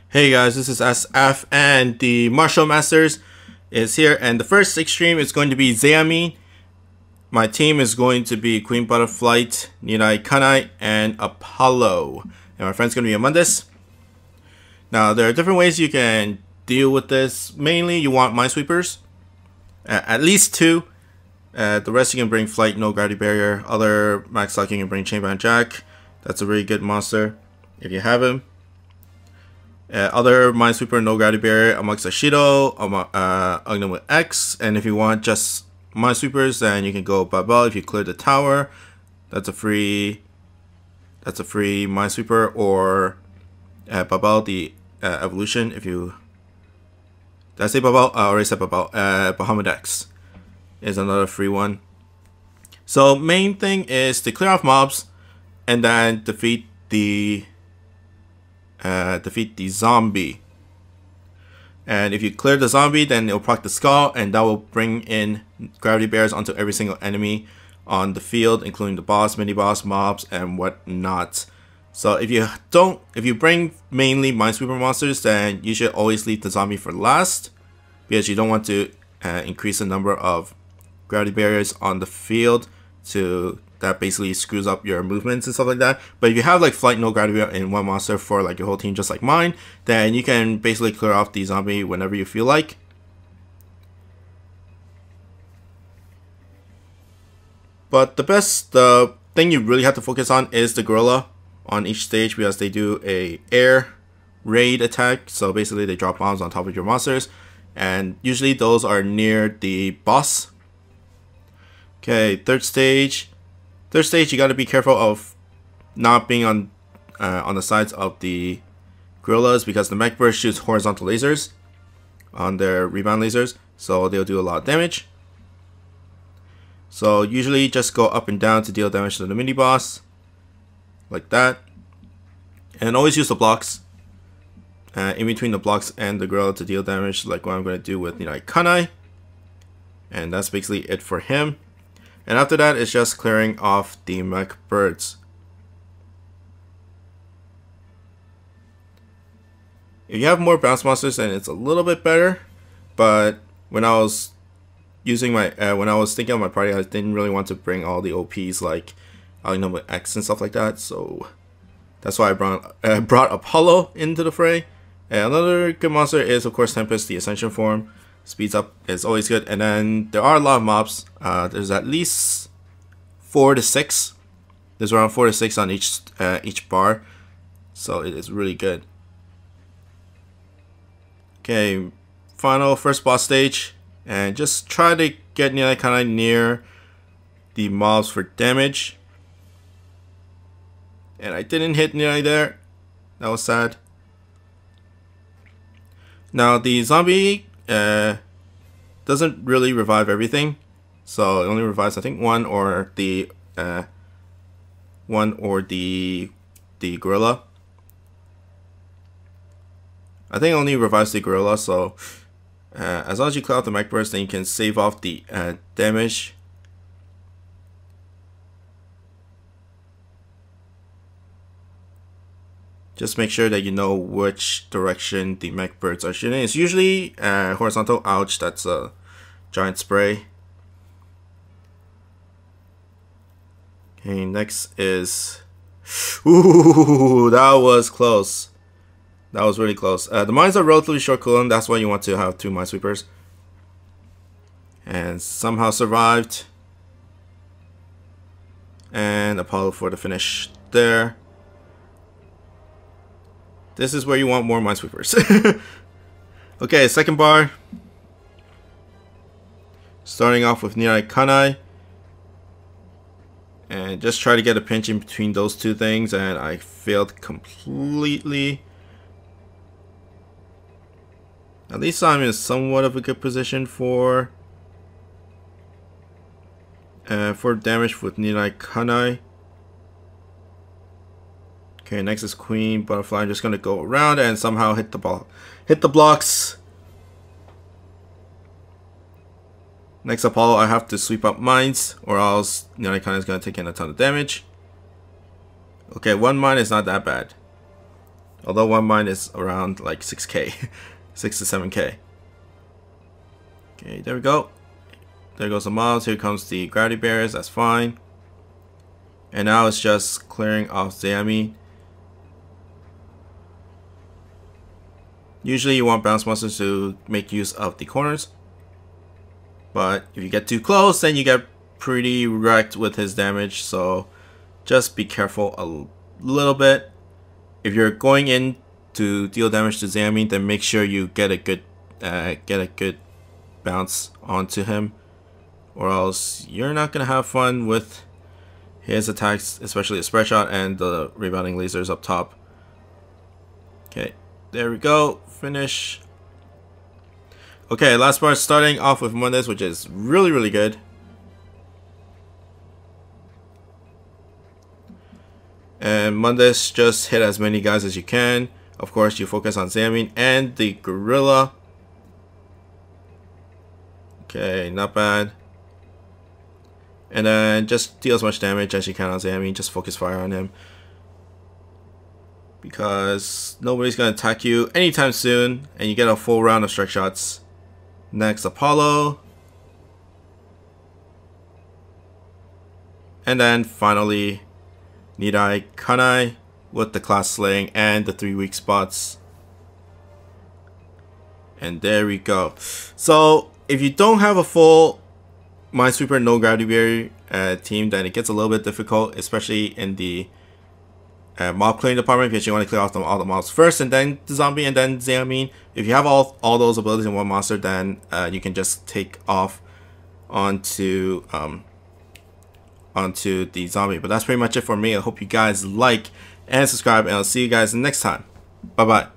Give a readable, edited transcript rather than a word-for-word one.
Hey guys, this is SF and the Martial Masters is here, and the first extreme is going to be Zeami. My team is going to be Queen Butterfly, Nidai Kanai, and Apollo. And my friend's going to be Amundus. Now, there are different ways you can deal with this. Mainly, you want Minesweepers. At least 2. The rest you can bring Flight, No Gravity Barrier. Other max luck you can bring Chainbound Jack. That's a really good monster if you have him. Other Minesweeper, No Gravity Barrier, amongst Ashido, Unknown with X, and if you want just Minesweepers, then you can go Babel if you clear the tower. That's a free Minesweeper, or Babel the evolution. If you did I say Babel? I already said Babel. Bahamut X is another free one. So main thing is to clear off mobs, and then defeat the zombie. And if you clear the zombie, then it'll proc the skull, and that will bring in gravity barriers onto every single enemy on the field, including the boss, mini boss, mobs, and whatnot. So if you bring mainly Minesweeper monsters, then you should always leave the zombie for last, because you don't want to increase the number of gravity barriers on the field that basically screws up your movements and stuff like that. But if you have like Flight, No Gravity in one monster for like your whole team, just like mine, then you can basically clear off the zombie whenever you feel like. But the thing you really have to focus on is the gorilla on each stage, because they do a air raid attack. So basically they drop bombs on top of your monsters, and usually those are near the boss. Okay, third stage, you got to be careful of not being on the sides of the gorillas, because the mech burst shoots horizontal lasers on their rebound lasers, so they'll do a lot of damage. So usually just go up and down to deal damage to the mini boss, like that, and always use the blocks in between the blocks and the gorilla to deal damage, like what I'm going to do with Nidai Kanai. And that's basically it for him. And after that, it's just clearing off the mech birds. If you have more bounce monsters, then it's a little bit better. But when I was using when I was thinking of my party, I didn't really want to bring all the OPs like Unknown X and stuff like that. So that's why I brought Apollo into the fray. And another good monster is, of course, Tempest, the Ascension form. Speeds up is always good, and then there are a lot of mobs. There's at least 4 to 6. There's around 4 to 6 on each bar, so it is really good. Okay, first boss stage, and just try to get kind of near the mobs for damage. And I didn't hit nearly there. That was sad. Now the zombie doesn't really revive everything, so it only revives, I think, one or the gorilla. I think it only revives the gorilla. So as long as you clear out the mech burst, then you can save off the damage. Just make sure that you know which direction the mech birds are shooting. It's usually horizontal. Ouch, that's a giant spray. Okay, next is... Ooh, that was close. That was really close. The mines are relatively short cooldown. That's why you want to have 2 Minesweepers. And somehow survived. And Apollo for the finish there. This is where you want more Minesweepers. Okay, second bar. Starting off with Nidai Kanai. And just try to get a pinch in between those two things, and I failed completely. At least I'm in somewhat of a good position for damage with Nidai Kanai. Okay, next is Queen Butterfly. I'm just gonna go around and somehow hit the blocks. Next Apollo, I have to sweep up mines, or else Nidai Kanai is gonna take in a ton of damage. Okay, 1 mine is not that bad. Although one mine is around like 6k, 6 to 7k. Okay, there we go. There goes the mobs. Here comes the gravity barriers. That's fine. And now it's just clearing off Zeami. Usually you want bounce monsters to make use of the corners. But if you get too close, then you get pretty wrecked with his damage. So just be careful a little bit. If you're going in to deal damage to Zeami, then make sure you get a good bounce onto him, or else you're not gonna have fun with his attacks, especially the spread shot and the rebounding lasers up top. Okay, there we go. Finish. Okay, last part, starting off with Mondays, which is really good. And Mondays, just hit as many guys as you can. Of course, you focus on Zeami and the gorilla. Okay, not bad. And then just deal as much damage as you can on Zeami. Just focus fire on him, because nobody's gonna attack you anytime soon, and you get a full round of strike shots. Next, Apollo. And then finally, Nidai Kanai with the class slaying and the 3 weak spots. And there we go. So if you don't have a full Minesweeper no gravity barrier team, then it gets a little bit difficult, especially in the mob clearing department, because you want to clear off all the mobs first, and then the zombie, and then Zeami. If you have all those abilities in one monster, then you can just take off onto the zombie. But that's pretty much it for me. I hope you guys like and subscribe, and I'll see you guys next time. Bye bye.